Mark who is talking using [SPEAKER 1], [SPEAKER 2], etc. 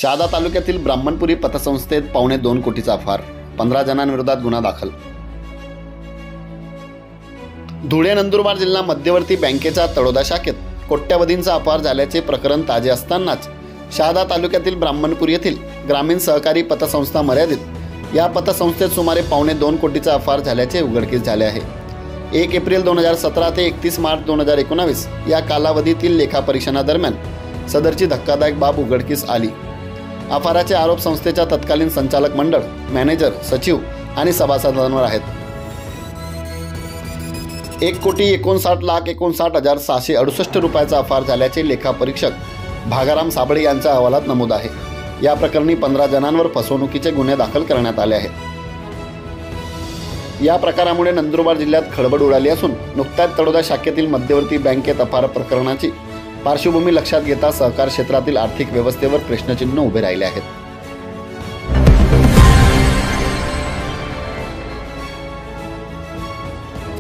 [SPEAKER 1] शहादा तालुक्यातील ब्राह्मणपुरी पतसंस्थेत 2.25 कोटीचा अपहार, 15 जणांविरोधात गुन्हा दाखल। धुळे नंदुरबार जिल्हा मध्यवर्ती बँकेच्या तळोदा शाखेत कोट्यवधींचा अपहार झाल्याचे प्रकरण ताजे असतानाच शहादा तालुक्यातील ब्राह्मणपुरी येथील ग्रामीण सहकारी पतसंस्था मर्यादित या पतसंस्थेत सुमारे 2.25 कोटीचा अपहार झाल्याचे उघडकीस झाले आहे। 1 एप्रिल 2017 ते 31 मार्च 2019 या कालावधीतील लेखापरीक्षणादरम्यान सदरची धक्कादायक बाब उघडकीस आली। अपहाराचे आरोप संस्थेच्या तत्कालीन संचालक मंडळ, मॅनेजर, सचिव आणि सभासदांवर आहेत। 1,59,59,668 रुपयाचा अपहार झाल्याचे लेखापरीक्षक भागाराम साबळे यांच्या अहवालात नमूद आहे। या प्रकरणी 15 जणांवर फसवणुकीचे गुन्हे दाखल करण्यात आले आहेत। या प्रकारामुळे नंदुरबार जिल्ह्यात खळबळ उडाली असून नुकत्याच तळोदा शाखेतील मध्यवर्ती बँकेत अपहार प्रकरणाची पार्श्वभूमी लक्षात घेता सहकार क्षेत्रातील आर्थिक व्यवस्थेवर प्रश्नचिन्ह उभे राहिले आहेत।